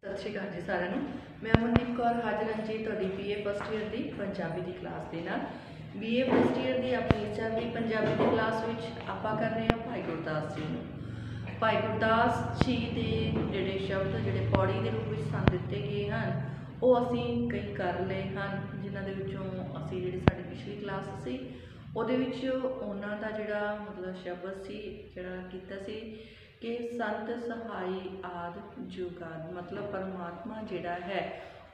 सत श्री अकाल जी सारिਆਂ ਨੂੰ। मैं अमनदीप कौर हाजिर हाँ जी तुहाडी BA फस्ट ईयर की पंजाबी की क्लास के नाल। BA फस्ट ईयर की अपनी चलती पंजाबी की क्लास विच आपां कर रहे हैं भाई गुरदास जी नूं। भाई गुरदास जी के जिहड़े शब्द जिहड़े पौड़ी के रूप में सानूं दिते गए हैं वो असीं कई कर लए हैं, जिन्हां दे विचों असीं जिहड़ी साडी पिछली क्लास सी ਉਹਦੇ ਵਿੱਚ ਉਹਨਾਂ ਦਾ ਜਿਹੜਾ ਮਤਲਬ ਸ਼ਬਦ ਸੀ ਜਿਹੜਾ ਕੀਤਾ ਸੀ कि संत सहाय आदि जुगाद मतलब परमात्मा जिहड़ा है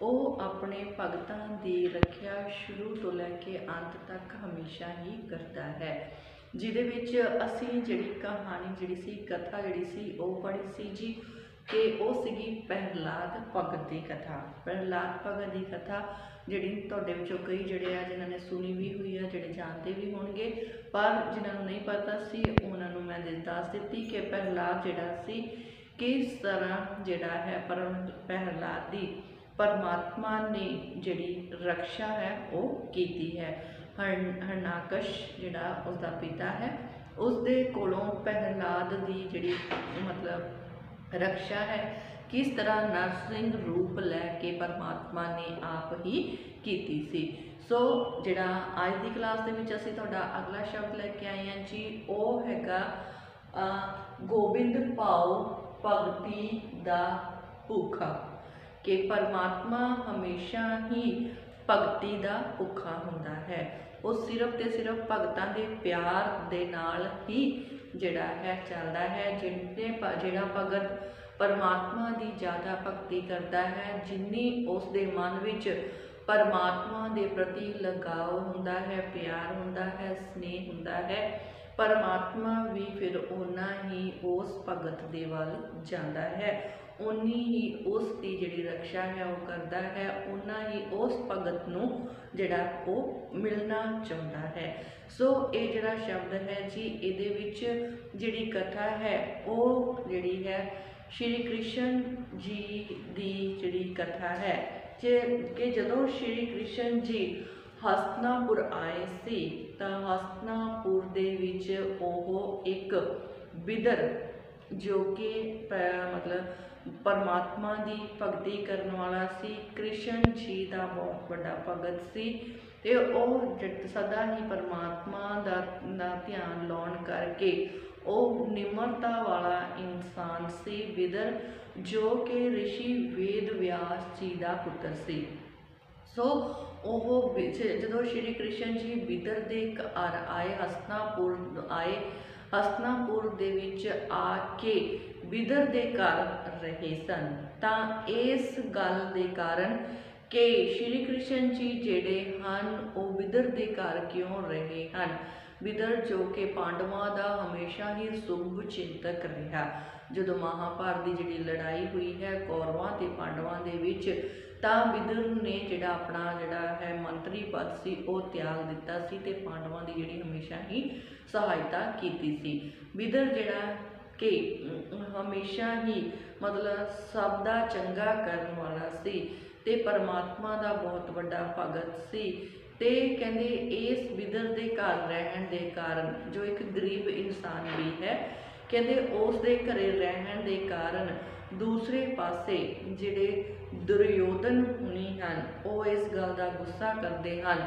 वो अपने भगतां दी रखिया शुरू तो लैके अंत तक हमेशा ही करता है। जिहदे विच असीं जिहड़ी कहानी जिहड़ी सी कथा जिहड़ी सी वो पढ़ी सी जी कि वो सीगी प्रहलाद भगत की कथा। प्रहलाद भगत की कथा जिहड़ी तुहाडे विचों कई जिहड़े आ जिन्हां ने सुनी भी हुई है, जिहड़े जानते भी होणगे, पर जिन्हां नूं नहीं पता सी उन्हां नूं मैं दस दित्ती कि प्रहलाद जिहड़ा सी किस तरह जिहड़ा है पर प्रहलाद दी परमात्मा ने जिहड़ी रक्षा है वो कीती है। हरणाकश जिहड़ा उसका पिता है उसदे कोलों प्रहलाद दी जिहड़ी मतलब रक्षा है किस तरह नरसिंह रूप लैके परमात्मा ने आप ही कीती सी। सो जिहड़ा अज की क्लास दे विच असीं तुहाडा अगला शब्द लैके आए हैं जी वो हैगा गोबिंद भाव भगती दा भुखा। कि परमात्मा हमेशा ही भगती दा भुखा हुंदा है। वो सिर्फ तो सिर्फ भगतां दे प्यार दे नाल ही जिहड़ा है चलदा है। जिहड़ा भगत परमात्मा की ज़्यादा भगती करता है, जिन्नी उसके मन विच परमात्मा के प्रति लगाव हुंदा है, प्यार हुंदा है, स्नेह हुंदा है, परमात्मा भी फिर उन्ना ही उस भगत दे वल जांदा है, उन्नी ही उसकी जिहड़ी रक्षा है वो करता है, उन्ना ही उस भगत नूं जिहड़ा वो मिलना चाहुंदा है। सो ये जिहड़ा शब्द है जी इहदे विच जिहड़ी कथा है वो जिहड़ी है श्री कृष्ण जी की जिहड़ी कथा है कि जदों श्री कृष्ण जी हस्तिनापुर आए सी तां हस्तिनापुर दे विच ओह एक बिदर जो कि मतलब परमात्मा की भगती करने वाला सी, कृष्ण जी का बहुत बड़ा भगत सी ते ओह सदा ही परमात्मा दा ध्यान लाउण करके ਉਹ निमरता वाला इंसान सी बिदर जो कि ऋषि वेद व्यास जी का पुत्र सी। सो जो श्री कृष्ण जी बिदर दे घर आए हस्तिनापुर आए, हस्तिनापुर दे विच आके बिदर दे घर रहे सन तां इस गल दे कारण कि श्री कृष्ण जी जिहड़े हन वो बिदर दे घर क्यों रहे हैं। बिदर जो कि पांडवों का हमेशा ही शुभ चिंतक रहा। जो महाभारत की जिहड़ी लड़ाई हुई है कौरवों ते पांडवों के विच तां बिदर ने जिहड़ा अपना जिहड़ा है मंत्री पद सी वो त्याग दिता सी ते पांडवों की जिहड़ी हमेशा ही सहायता कीती सी। बिदर जिहड़ा कि हमेशा ही मतलब सब दा चंगा करन वाला सी ते परमात्मा का बहुत बड़ा भगत सी। ते कहते इस बिदर के घर रहन के कारण जो एक गरीब इंसान भी है कहते उस दे घरे रहन के कारण दूसरे पासे जिहड़े दुर्योधन हुणी हैं वो इस गल का गुस्सा करते हैं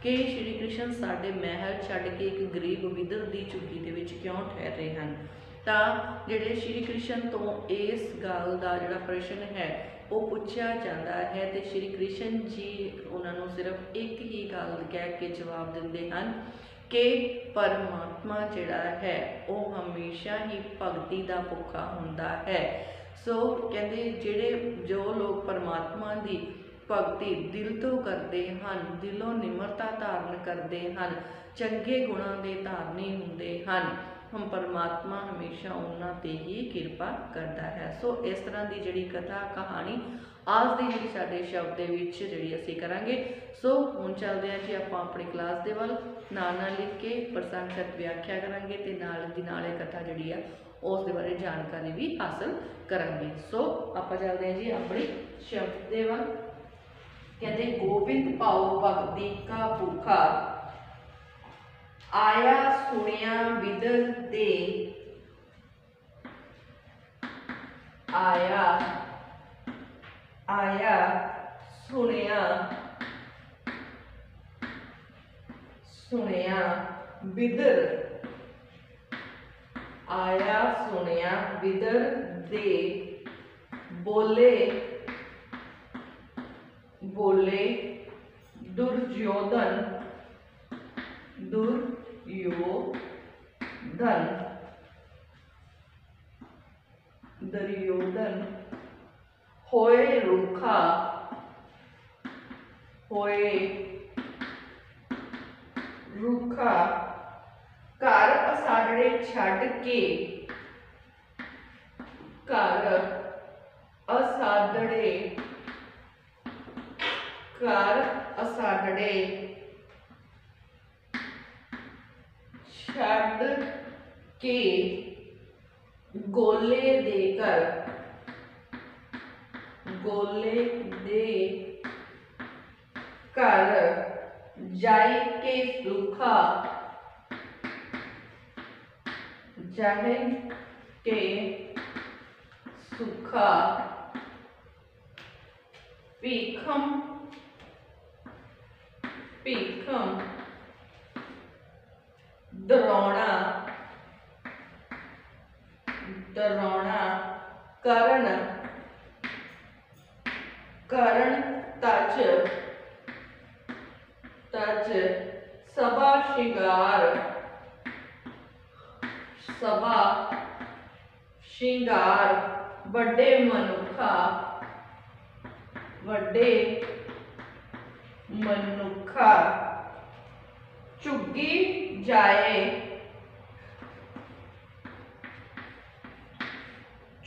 कि श्री कृष्ण साडे महल छड्ड के एक गरीब बिदर की झुग्गी दे विच क्यों ठहरे हैं। तां जिहड़े श्री कृष्ण तो इस गल का जिहड़ा प्रश्न है वो पूछा जाता है तो श्री कृष्ण जी उन्होंने सिर्फ एक ही गल कह के जवाब देंदे हैं कि परमात्मा जिहड़ा है वो हमेशा ही भगती का भुखा हुंदा है। सो कहते जिहड़े जो लोग परमात्मा की भगती दिल तो करते हैं, दिलों निमरता धारण करते हैं, चंगे गुणों के धारनी हुंदे हैं, हम परमात्मा हमेशा उन्हां ते ही कृपा करता है। सो इस तरह की जिहड़ी कथा कहानी आज की जिहड़ी साडे शब्द दे विच जिहड़ी असीं करांगे। सो हुण चलदे हां जी आपां अपनी क्लास दे वल नाल नाल लिख के प्रसंगत व्याख्या करांगे ते नाल दी नाल कथा जिहड़ी आ उस दे बारे जानकारी भी हासिल करांगे। सो आपां चलदे हां जी अपनी शब्द दे वल। कहते गोबिंद भाव भगती का भूखा आया सुनिया बिदर दे आया आया सुनिया सुनिया बिदर आया सुनिया बिदर दे बोले बोले दुर्योधन दुर्योधन दुर्योधन होए रूखा होए रूखा घर असाड़े छड़ के घर असाड़े छड़ के गोले देकर जाई के सूखा जाए के सूखा पीखम पीखम दरौना दरौना करण करण तज तज सभा श्रृंगार सभा श्रृंगार बड़े मनुखा वड्डे मनुखा चुगी जाए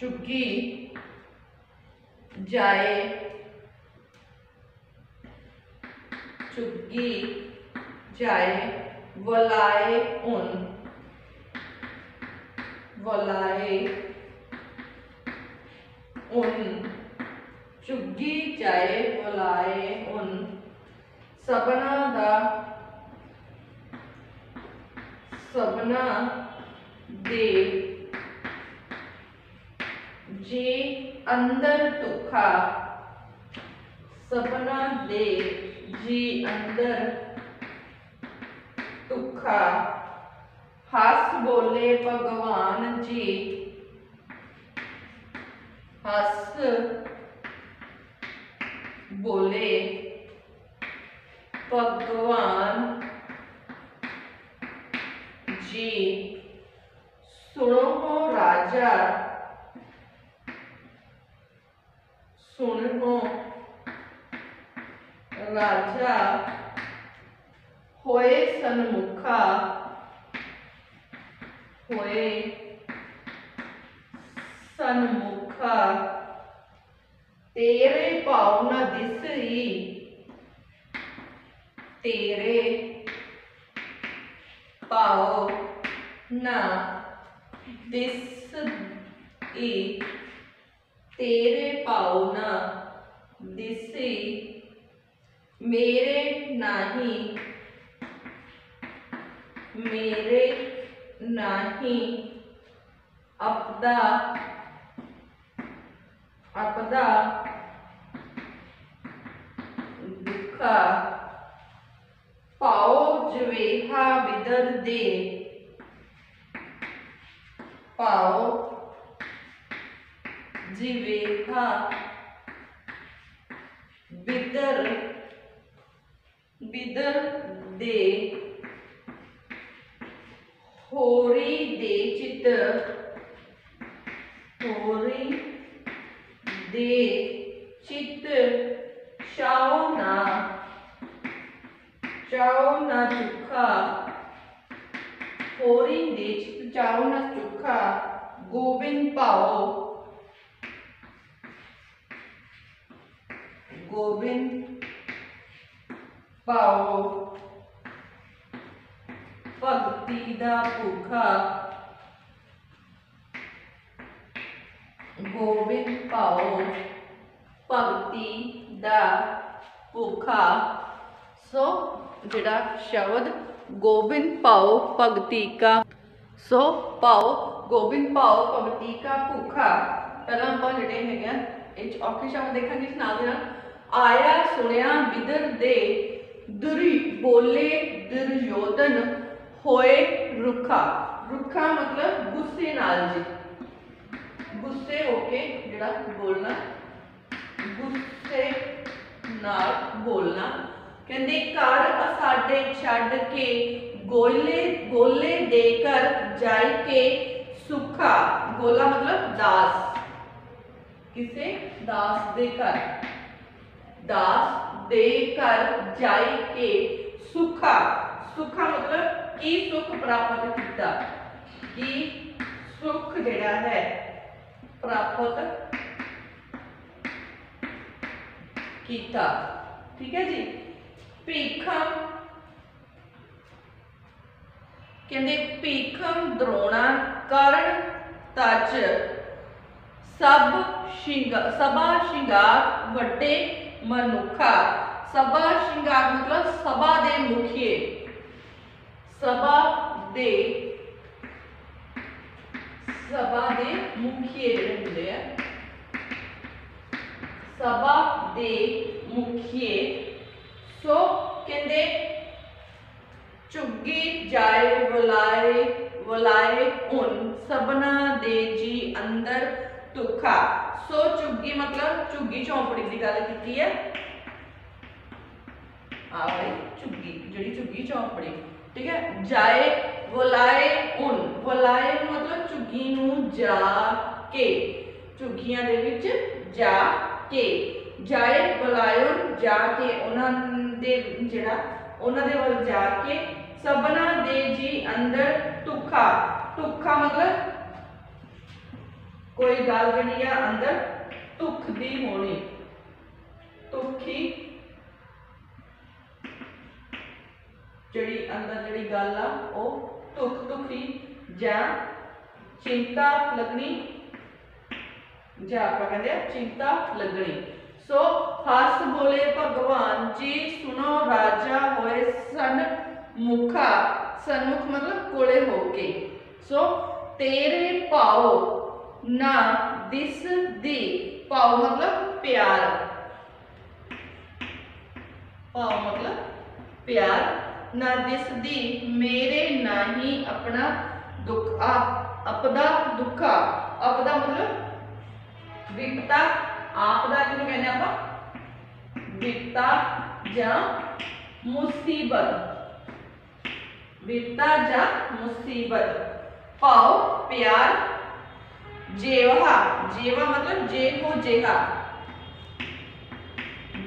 चुगी जाए चुगी जाए वलाए उन चुगी जाए वलाए उन सबना दे जी अंदर दुखा सबना दे जी अंदर दुखा हस बोले भगवान जी हस बोले भगवान जी सुनो हो राजा सुनो राजा होए सन्मुखा होए सन्मुखा तेरे भाव न दिसई तेरे भाव न दिसई तेरे भाव न दिसई मेरे नाही अपदा अपदा दुखा पाओ जवेहा बिदर दे पाओ जिवेहा बिदर बिदर दे होरी दे चित होरी दे चित चाओ ना चुखा होरी दे चित चाओ ना चुखा गोबिंद पाओ गोबिंद पाओ भगती दा भूखा गोबिंद पाओ भगती दा भूखा। सो जिहड़ा शब्द गोबिंद पाओ भगती का सो पाओ गोबिंद पाओ भगती का भूखा पहला आप जिहड़े है ਇਹ 'ਚ ਔਖੇ ਸ਼ਬਦ ਦੇਖਾਂਗੇ ਇਸ ਨਾਲ ਦੇ ਨਾਲ। ਆਇਆ ਸੁਣਿਆ ਬਿਦਰ ਦੇ ਦੁਰੀ ਬੋਲੇ ਦੁਰਯੋਧਨ ਹੋਏ ਰੁੱਖਾ। ਰੁੱਖਾ मतलब गुस्से नाल जी, गुस्से होके जिहड़ा बोलना, गुस्से नाल बोलना। कहंदे घर असाडे छड्ड के गोले गोले देकर जाई के सुखा। गोला मतलब दास, किसे दास दे घर, दास दे घर जाई के सुखा। सुखा मतलब की सुख प्राप्त किया, की सुख जिहड़ा है प्राप्त किया। ठीक है जी। भीखम कहते भीखम द्रोणा कर्ण तज सब सभा शिंगार वड्डे मनुखा। सभा शिंगार मतलब सभा दे मुखिए, सभा दे मुखिए जिहड़े हुंदे आ, सभा दे मुखिए। सो कहंदे झुग्गी जाए बुलाए बुलाए उन सबना दे जी अंदर दुखा। सो झुग्गी मतलब झुग्गी झोंपड़ी की गल की है। आ भाई झुग्गी जिहड़ी झुग्गी झोंपड़ी, ठीक है। जाए बुलाए उन, बुलाए मतलब झुग्गी नूं जा के, झुग्गियां दे विच जा के। जाए बुलाए उन जाके उन्हां दे जिहड़ा उन्हां दे वल जाके सबना दे जी अंदर दुखा। दुखा मतलब कोई गल जिहड़ी आ अंदर दुख दी होनी, दुखी जिहड़ी अंदर जिहड़ी गल आ वो दुख दुखी जां चिंता लगनी, जां आपां कहंदे आ चिंता लगनी। सो हस बोले भगवान जी सुनो राजा होए सन्मुखा। सन्मुख मतलब कोले होके। सो तेरे भाव ना दिस दी, भाव मतलब प्यार, भाव मतलब प्यार ना दिस दी मेरे नाही अपना दुख अपदा दुखा। अपदा मतलब विपता, आपदा जिन्हों कहने आपां विपता जां मुसीबत, विपता जां मुसीबत। भाव प्यार जेवा, जेवा मतलब जे हो जेहा,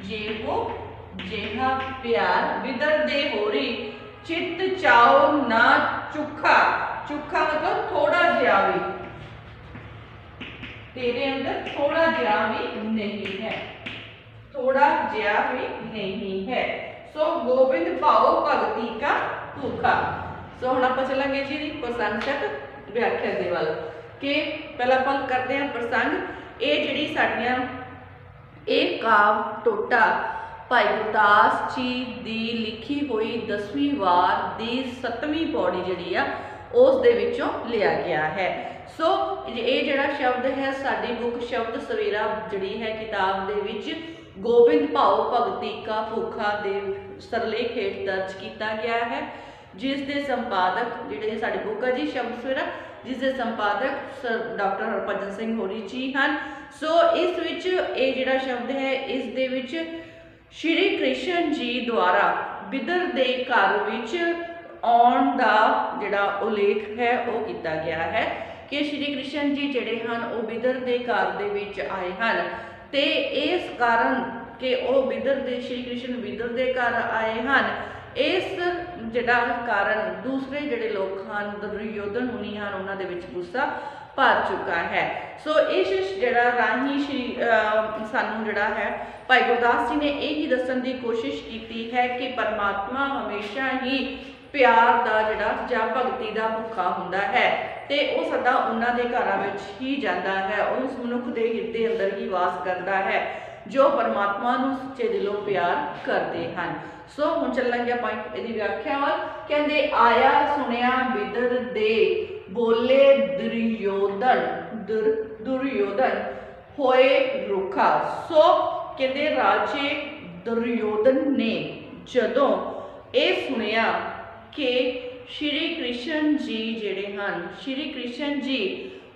जे हो जेहा प्यार। विदर दे होरी चित चाओ ना चुखा। चुखा मतलब थोड़ा जिहा भी, तेरे अंदर थोड़ा जिहा भी नहीं है, थोड़ा जिहा भी नहीं है। सो गोविंद भाव भगती का भूखा। सो हुण आपां चलांगे जी प्रसंगशक व्याख्या दे वल कि पहला आपां करते हैं प्रसंग। ये जिहड़ी साडीआं ਇਹ ਕਾਵ ਟੋਟਾ ਭਾਈ ਗੁਰਦਾਸ ਜੀ ਦੀ ਲਿਖੀ ਹੋਈ 10ਵੀਂ ਵਾਰ ਦੀ 7ਵੀਂ ਪੌੜੀ ਜਿਹੜੀ ਆ ਉਸ ਦੇ ਵਿੱਚੋਂ ਲਿਆ ਗਿਆ ਹੈ। ਸੋ ਇਹ ਜਿਹੜਾ ਸ਼ਬਦ ਹੈ ਸਾਡੀ ਬੁੱਕ ਸ਼ਬਦ ਸਵੇਰਾ ਜਿਹੜੀ ਹੈ ਕਿਤਾਬ ਦੇ ਵਿੱਚ ਗੋਬਿੰਦ ਭਾਉ ਭਗਤੀ ਕਾ ਭੁੱਖਾ ਦੇ ਸਰਲੇਖ ਹੇਠ ਦਰਜ ਕੀਤਾ ਗਿਆ ਹੈ, ਜਿਸ ਦੇ ਸੰਪਾਦਕ ਜਿਹੜੇ ਸਾਡੀ ਬੁੱਕ ਹੈ ਜੀ ਸ਼ਬਦ ਸਵੇਰਾ, ਜਿਸ ਦੇ ਸੰਪਾਦਕ ਸਰ ਡਾਕਟਰ ਹਰਭਜਨ ਸਿੰਘ ਹੋਰੀ ਜੀ ਹਨ। ਸੋ ਇਸ ਵਿੱਚ ਇਹ ਜਿਹੜਾ ਸ਼ਬਦ ਹੈ ਇਸ ਦੇ ਵਿੱਚ ਸ਼੍ਰੀ ਕ੍ਰਿਸ਼ਨ ਜੀ ਦੁਆਰਾ ਬਿਦਰ ਦੇ ਘਰ ਵਿੱਚ ਆਉਣ ਦਾ ਜਿਹੜਾ ਉਲੇਖ ਹੈ ਉਹ ਕੀਤਾ ਗਿਆ ਹੈ ਕਿ ਸ਼੍ਰੀ ਕ੍ਰਿਸ਼ਨ ਜੀ ਜਿਹੜੇ ਹਨ ਉਹ ਬਿਦਰ ਦੇ ਘਰ ਦੇ ਵਿੱਚ ਆਏ ਹਨ ਤੇ ਇਸ ਕਾਰਨ ਕਿ ਉਹ ਬਿਦਰ ਦੇ ਸ਼੍ਰੀ ਕ੍ਰਿਸ਼ਨ ਬਿਦਰ ਦੇ ਘਰ ਆਏ ਹਨ, ਇਸ ਜਿਹੜਾ ਕਾਰਨ ਦੂਸਰੇ ਜਿਹੜੇ ਲੋਕ ਹਨ ਦੁਰਯੋਧਨ ਹੁਣੀ ਹਨ ਉਹਨਾਂ ਦੇ ਵਿੱਚ ਗੁੱਸਾ ਭਰ ਚੁੱਕਾ ਹੈ। ਸੋ ਇਸ ਜਿਹੜਾ ਰਾਹੀਂ ਸ਼੍ਰੀ ਸਾਨੂੰ ਜਿਹੜਾ ਹੈ ਭਾਈ ਗੁਰਦਾਸ ਜੀ ਨੇ ਇਹ ਹੀ ਦੱਸਣ ਦੀ ਕੋਸ਼ਿਸ਼ ਕੀਤੀ ਹੈ ਕਿ ਪਰਮਾਤਮਾ ਹਮੇਸ਼ਾ ਹੀ ਪਿਆਰ ਦਾ ਜਿਹੜਾ ਜਾਂ ਭਗਤੀ ਦਾ ਭੁੱਖਾ ਹੁੰਦਾ ਹੈ ਤੇ ਉਹ ਸਦਾ ਉਹਨਾਂ ਦੇ ਘਰਾਂ ਵਿੱਚ ਹੀ ਜਾਂਦਾ ਹੈ, ਉਸ ਮਨੁੱਖ ਦੇ ਹਿਰਦੇ ਅੰਦਰ ਹੀ ਵਾਸ ਕਰਦਾ ਹੈ ਜੋ ਪਰਮਾਤਮਾ ਨੂੰ ਸੱਚੇ ਦਿਲੋਂ ਪਿਆਰ ਕਰਦੇ ਹਨ। ਸੋ ਹੁਣ ਚੱਲਾਂਗੇ ਆਪਾਂ ਇਹਦੀ ਵਿਆਖਿਆ ਵੱਲ। ਕਹਿੰਦੇ ਆਇਆ ਸੁਣਿਆ ਬਿਦਰ ਦੇ ਬੋਲੇ ਦੁਰਯੋਧਨ, ਦੁਰਯੋਧਨ होए रुखा। सो कहते राजे दुर्योधन ने जदों ये सुनिया कि श्री कृष्ण जी जिहड़े हन, श्री कृष्ण जी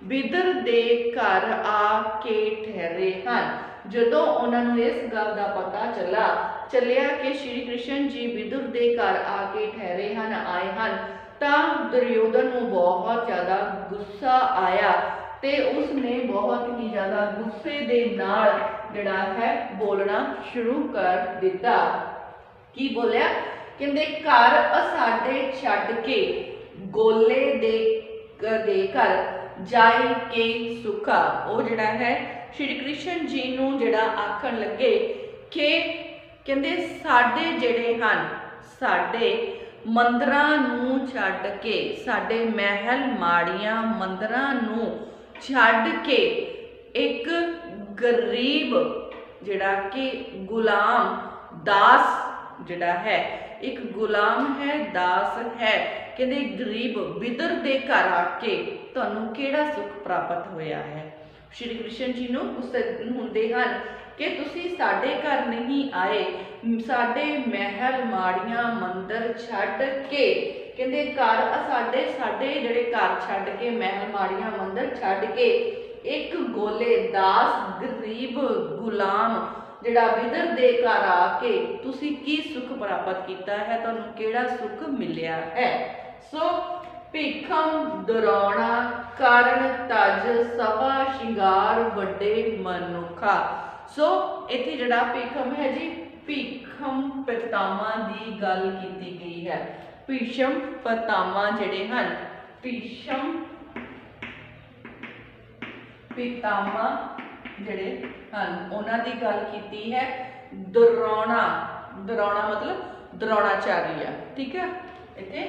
विदुर दे घर आके ठहरे हन, जदों उन्होंने इस गल का पता चलिया कि श्री कृष्ण जी विदुर दे घर आके ठहरे हन, आए हन, तां दुर्योधन नूं बहुत ज़्यादा गुस्सा आया ते उसने बहुत ही ज़्यादा गुस्से दे नाल जिहड़ा है बोलना शुरू कर दिता। की बोलिया? कहंदे घर असाडे छड्ड के गोले दे घर जाए के सुखा। वो जिहड़ा है श्री कृष्ण जी नूं जिहड़ा आखण लगे कि कहंदे साडे जिहड़े हन, साडे मंदिरां नूं छड्ड के, साडे महल माड़ियां मंदिरां नूं छड्ड के एक गरीब जिहड़ा कि गुलाम दास जिहड़ा है, एक गुलाम है, दास है, कहते गरीब विदुर दे घर आके तुहानूं किहड़ा सुख प्राप्त होया है। श्री कृष्ण जी नूं हुंदे हन कि तुसी साडे घर नहीं आए, साडे महल माड़ियां मंदिर छड्ड के, कहते घर साडे जिहड़े घर छड्ड के महल माड़ियां मंदिर छड्ड के एक गोले दास गरीब गुलाम जिहड़ा विदुर दे घर आके तुसी की सुख प्राप्त किया है, तुहानूं किहड़ा सुख मिलिया है। सो भीखम दरौणा कारण तज सभा शिंगार वड्डे मनुखा। सो इत्थे जिहड़ा भीखम है जी, भीखम पितामह की गल की गई है। भीष्म पितामह जिहड़े हन, भीष्म पितामह जिहड़े हन उन्हां दी गल की है। दरौणा, दरौणा मतलब द्रोणाचार्य, ठीक है, इत्थे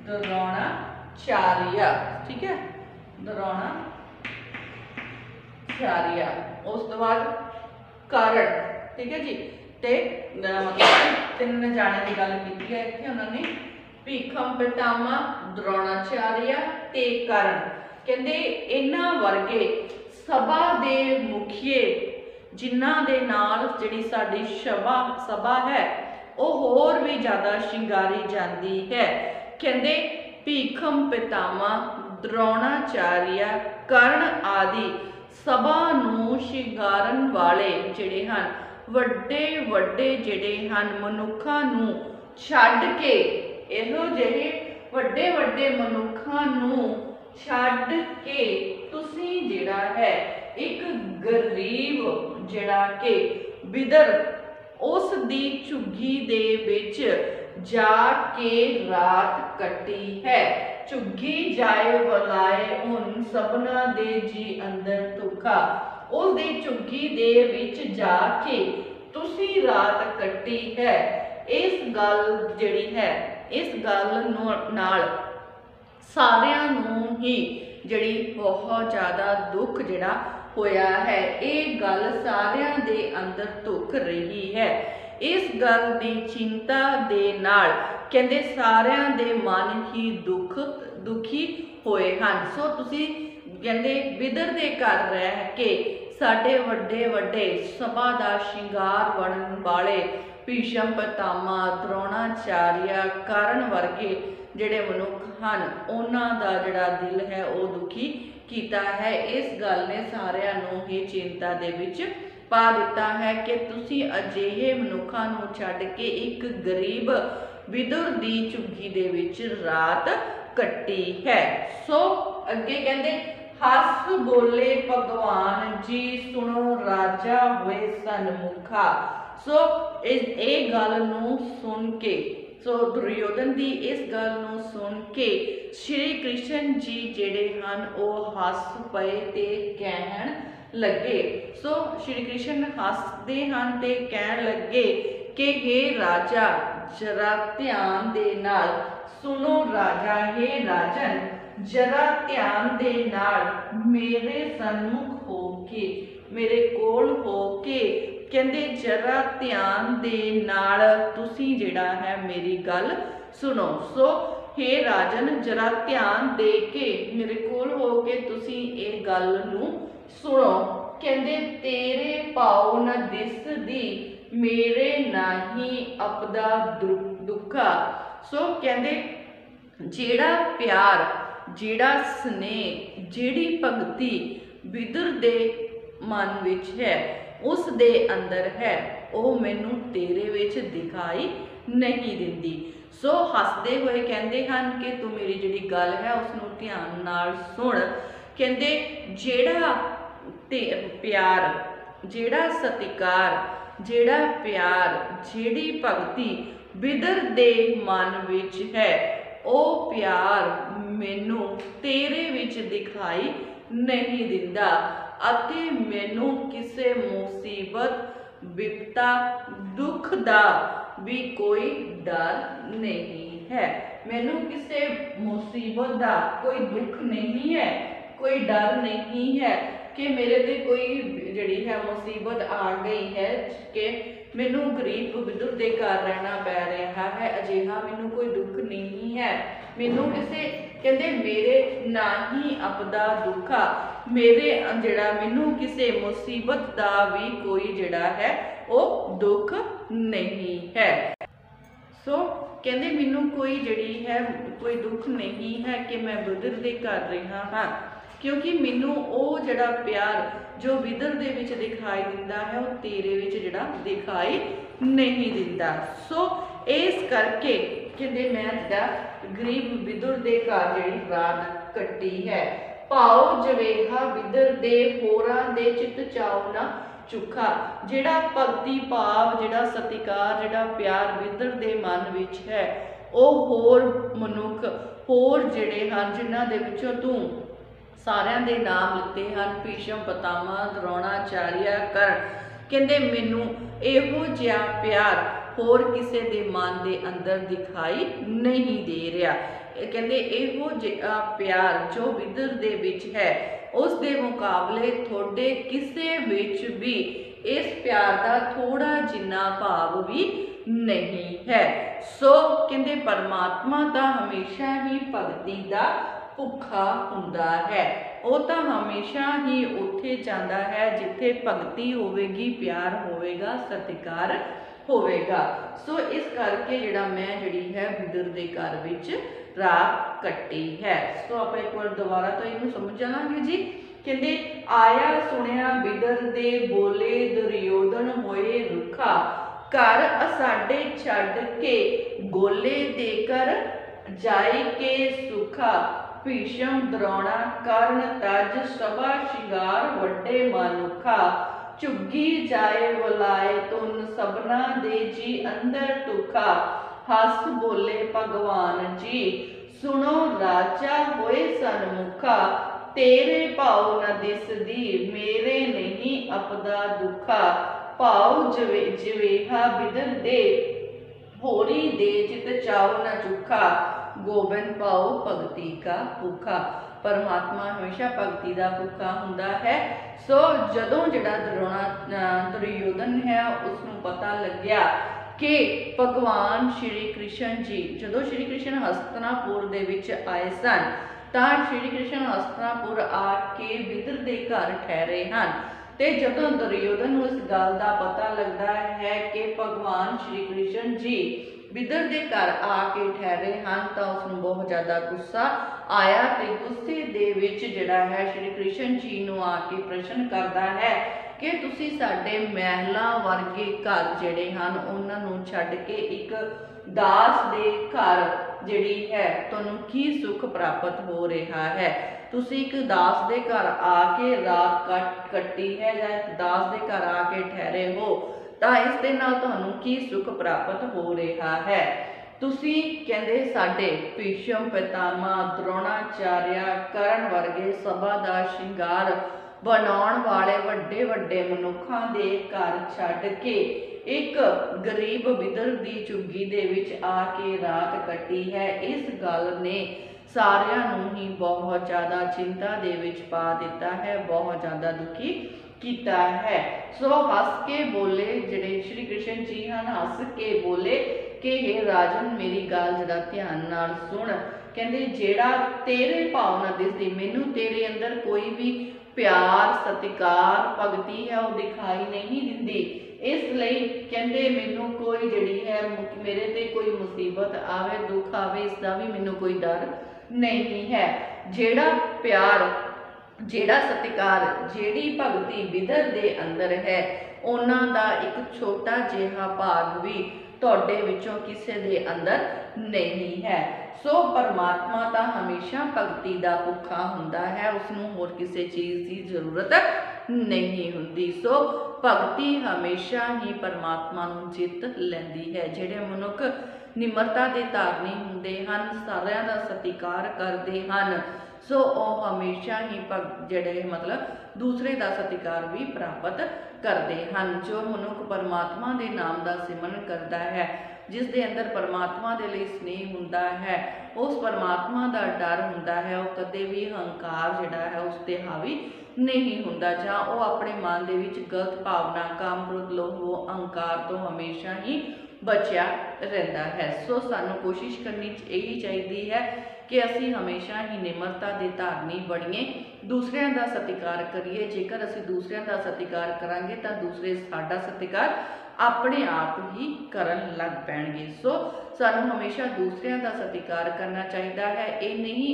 द्रोणाचार्य, ठीक है, द्रोणाचार्य। उस तो बाद कारण, ठीक है जी, ते मतलब तीन जाने की गल की है इत्थे उन्होंने, भीखम पितामह, द्रोणाचार्य ते कारण। कहते इन्हां वर्गे सभा दे मुखिए जिन्हां दे नाल जिहड़ी साडी सभा है वो होर भी ज़्यादा शिंगारी जाती है। कहते भीखम पितामह, द्रोणाचार्य, कर्ण आदि सभा नूं शिंगारन वाले जिहड़े हन वड्डे वड्डे जिहड़े हन मनुखां नूं छड्ड के, इहो जिहे वड्डे वड्डे मनुखां नूं छड्ड के तुसीं जिहड़ा है एक गरीब जिहड़ा कि विदुर उस दी झुग्गी दे विच जाके रात कटी है। झुग्गी जाए बुलाए उन सबना दे जी अंदर दुखा। उस दी झुग्गी दे विच जाके तुसी रात कटी है। इस गल जिहड़ी है, इस गल नाल सारियां नूं ही जिहड़ी बहुत ज़्यादा दुख जिहड़ा होया है, ये गल सारियां दे अंदर दुख रही है। इस गल की चिंता दे नाल कहंदे सारियां दे मन ही दुखी होए हन। सो तुसी कहंदे विदुर दे घर रह के साडे वड्डे वड्डे सभा दा शिंगार बनन वाले भीष्म पितामह, द्रोणाचार्य, कर्ण वर्गे जिहड़े मनुख हन उन्हां दा जिहड़ा दिल है वो दुखी कीता है। इस गल ने सारियां नूं ही चिंता दे विच पा दिता है कि तुसी अजिहे मनुखां नूं छड्ड के एक गरीब विदुर दी झुग्गी दे विच रात कट्टी है। सो अगे कहंदे हस बोले भगवान जी सुनो राजा होए सन्मुखा। सो ए गल नूं सुन के, सो दुर्योधन दी इस गल नूं सुन के श्री कृष्ण जी जिहड़े हन वो हस पए ते कहण लगे। सो श्री कृष्ण हसदे हन ते कहण लगे कि हे राजा जरा ध्यान दे नाल सुनो राजा, हे राजन जरा ध्यान दे नाल मेरे सन्मुख हो के, मेरे कोल हो के कहंदे जरा ध्यान दे नाल तुसी जिहड़ा है मेरी गल सुनो। सो हे राजन जरा ध्यान दे के मेरे कोल हो के तुसी ये गल नूं सुनो। कहंदे तेरे पाओ न दिसदी मेरे नाही अपदा दुखा। सो कहंदे जेड़ा प्यार जेड़ा स्नेह जिहड़ी भगती विदुर दे मन विच है उस दे अंदर है वो मैनू तेरे विच दिखाई नहीं दिंदी। सो हसदे हुए कहंदे हन कि तू मेरी जिहड़ी गल है उसनूं ध्यान नाल सुण। कहंदे जेड़ा प्यार जेड़ा सतिकार जेड़ा प्यार जिहड़ी भगती विदुर दे मन विच है वो प्यार मैनू तेरे विच दिखाई नहीं दिंदा अते मैनू किसे मुसीबत विपता दुख दा भी कोई डर नहीं है। मैनू किसे मुसीबत दा कोई दुख नहीं है कोई डर नहीं है कि मेरे ते कोई जिहड़ी है मुसीबत आ गई है कि मैनू गरीब विदुर दे घर रहना पै रहा है अजिहा मैनू कोई दुख नहीं है। मैनू किसे कहंदे मेरे ना ही अपदा दुखा मेरे जिहड़ा मैनू किसे मुसीबत दा भी कोई जिहड़ा है वो दुख नहीं है। सो कहंदे मैनू कोई जिहड़ी है कोई दुख नहीं है कि मैं विदुर दे घर रहा हाँ क्योंकि मैनू वो जिहड़ा प्यार जो विदुर दे विच दिखाई दिंदा है वो तेरे विच जिहड़ा दिखाई नहीं दिंदा। सो इस करके कहंदे मैं जिहड़ा गरीब विदुर दे घर जिहड़ी रात कट्टी है भाओ जवेहा विदुर दे होरां दे चित चाओ ना चुखा। जिहड़ा भगती भाव जिहड़ा सतिकार जिहड़ा प्यार विदुर दे मन विच है वो होर मनुख होर जिहड़े हन जिन्हां दे विचों तू सारियां दे नाम लिते हैं भीष्म पितामह द्रोणाचार्य कर्ण। कहंदे मैनू इहो जिहा प्यार होर किसे दे मन दे अंदर दिखाई नहीं दे रहा। कहंदे इहो जिहा प्यार जो विदुर दे विच है उस दे मुकाबले थोड़े किसे विच भी इस प्यार का थोड़ा जिन्ना भाव भी नहीं है। सो कहंदे परमात्मा दा हमेशा ही भगती दा भुखा हुंदा है वो तो हमेशा ही उत्थे जांदा है जिथे भगती होवेगी प्यार होवेगा सतिकार होवेगा। सो इस करके जिहड़ा मैं जिहड़ी है विदुर दे घर विच रात कट्टी है। सो आप एक बार दोबारा तो इनू समझ लांगे जी। कहंदे आया सुनिया विदुर दे बोले दुर्योधन होए रुखा घर असाडे छड्ड के गोले देकर जाई के सुखा। भीष्म द्रोणा कर्ण तज सभा शिंगार वड्डे मनुखा झुग्गी जाए बुलाए तुन सबना दे जी अंदर तुखा। हस बोले भगवान जी सुनो राजा होए सन्मुखा तेरे भाव न दिसदी मेरे नहीं अपदा दुखा। भाव जवेहा विदुर दे होरी दे चित चाओ न चुखा गोबिंद पाओ भगती का भूखा। परमात्मा हमेशा भगती का भूखा हुंदा है। सो जदों जिहड़ा दुर्योधन है उसनूं पता लग्या कि भगवान श्री कृष्ण जी जदों श्री कृष्ण हस्तिनापुर दे विच आए सन तां श्री कृष्ण हस्तिनापुर आके विदुर दे घर ठहरे हन ते जदों दुर्योधन नूं इस गल का पता लगता है कि भगवान श्री कृष्ण जी विदुर दे घर आके ठहरे हैं तो उसनूं बहुत ज़्यादा गुस्सा आया ते गुस्से दे विच जिहड़ा है श्री कृष्ण जी नूं आके प्रश्न करता है कि तुसी साडे महलां वर्गे घर जिहड़े हन उन्हां नूं छड्ड के एक दास दे घर जिहड़ी है तुहानूं की सुख प्राप्त हो रहा है। तुसी एक दास दे घर आके रात कट्टी है या एक दास दे घर आके ठहरे हो तो इस दे नाल तुहानूं की सुख प्राप्त हो रहा है। तुसी कहंदे साडे भीष्म पितामह द्रोणाचार्य कर्ण वर्गे सभा दा शिंगार बनाउण वाले वड्डे वड्डे मनुखां दे घर छड्ड के एक गरीब विदुर दी झुग्गी दे विच आके रात कट्टी है। इस गल ने सारियां नूं ही बहुत ज़्यादा चिंता दे विच पा दिता है, बहुत ज़्यादा दुखी किया है। सो हस के बोले जिहड़े श्री कृष्ण जी हैं हस के बोले कि हे राजन मेरी गाल जरा ध्यान नाल सुन। कहते जेड़ा तेरे भाव ना दिसदी, मैनू तेरे अंदर कोई भी प्यार सत्कार भगती है वो दिखाई नहीं दिंदी, इसलिए कहते मैनू कोई जिहड़ी है मेरे ते कोई मुसीबत आवे दुख आवे इसका भी मैनू कोई डर नहीं है। जेड़ा प्यार जेड़ा सत्कार जेड़ी भगती बिदर दे अंदर है उन्हां दा एक छोटा जिहा भाग भी तुहाडे विचों किसे दे अंदर नहीं है। सो परमात्मा तो हमेशा भगती का भुखा हुंदा है, उसनूं होर किसी चीज़ की जरूरत नहीं हुंदी। सो भगती हमेशा ही परमात्मा नूं जित लैंदी है। जिहड़े मनुख निमरता के धारनी हुंदे हन, सारिਆਂ ਦਾ सत्कार करते हैं, सो वह हमेशा ही जिहड़े मतलब दूसरे का सत्कार भी प्राप्त करते हैं। जो मनुख परमात्मा के नाम का सिमरन करता है, जिस दे अंदर परमात्मा के लिए स्नेह हुंदा है, उस परमात्मा का डर हुंदा है, वो कदे भी हंकार जिहड़ा है उस ते हावी नहीं हुंदा, जां वो अपने मन दे विच गलत भावना काम क्रोध लोभ वो अहंकार तो हमेशा ही बचिया रहिंदा है। सो सानू कोशिश करनी यही चाहिए है कि असी हमेशा ही निमरता के धारनी बणीए, दूसरिਆਂ का सत्कार करिए। जेकर असी दूसरिਆਂ का सत्कार करांगे तो दूसरे साडा सत्कार अपने आप ही करन लग पैणगे। सो सानू हमेशा दूसरिਆਂ का सत्कार करना चाहिए है। ये नहीं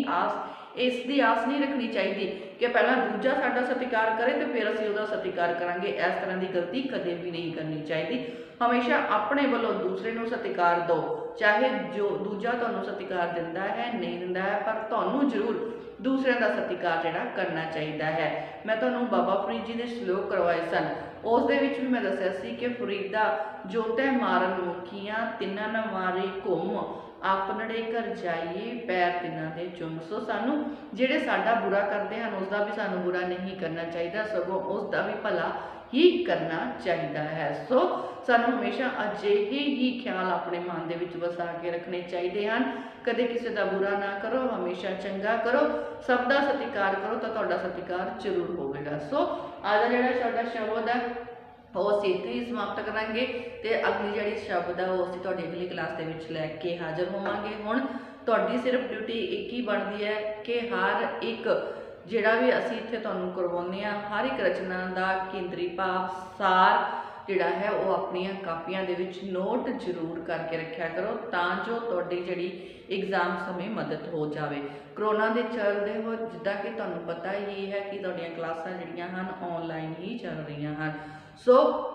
इसकी आस नहीं रखनी चाहिए कि पहला दूजा साडा सत्कार करे तो फिर असीं उहदा सत्कार करांगे। इस तरह की गलती कदे भी नहीं करनी चाहिए। हमेशा अपने वालों दूसरे नूं सत्कार दो, चाहे जो दूजा तुहानूं सत्कार दिंदा है नहीं दिंदा है, पर तुहानूं जरूर दूसरिਆਂ का सत्कार जिहड़ा करना चाहिए है। मैं तुहानूं बाबा फरीद जी ने श्लोक करवाए सन, उस दे विच भी मैं दस्सिया सी कि फरीदा जो तै मारन मुखियां तिन्हां न मारे घुम, अपनड़े घर जाइए पैर तिन्हां दे चुम। सो सानू जिहड़े साडा बुरा करते हैं उसका भी सानू बुरा नहीं करना चाहिए, सगों उसका भी भला ही करना चाहिए है। सो सानू हमेशा अजिहे ही ख्याल अपने मन दे विच वसा के रखने चाहिए हैं। कदे किसी का बुरा ना करो, हमेशा चंगा करो, सब का सत्कार करो तो तुहाडा सत्कार जरूर होवेगा। सो आज दा जिहड़ा साडा शब्द है वो असीं इत्थे ही समाप्त करांगे ते अगली जिहड़ी शब्द है वो असीं तुहाडी अगली क्लास दे विच लैके हाज़र होवांगे। हुण तुहाडी सिर्फ ड्यूटी एक ही बनती है कि हर एक जिहड़ा भी असीं इत्थे तुहानूं करवाउने आ, हर एक रचना का केंद्री भाव सार जिहड़ा है वो अपनियां कापियां दे विच नोट जरूर करके रखिया करो, तां जो तुहाडी जिहड़ी एग्जाम समय मदद हो जाए। करोना के चलते हो जिद्दां कि तुहानूं पता ही है कि तुहाडीआं क्लासां जिहड़ियां हन ऑनलाइन ही चल रही हैं। सो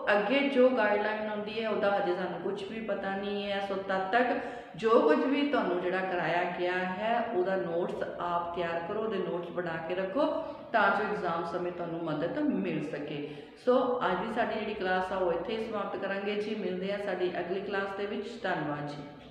अगे जो गाइडलाइन आउंदी है उहदा हजे सानूं कुछ भी पता नहीं है। सो तद तक जो कुछ भी तुहानूं जिहड़ा कराया गया है उहदा नोट्स आप तैयार करो, उहदे नोट्स बना के रखो तां जो एग्जाम समय तुहानूं मदद मिल सके। सो अज दी साडी जिहड़ी क्लास आ वो इत्थे ही समाप्त करांगे जी। मिलदे आ साडी अगली क्लास दे विच। धन्नवाद जी।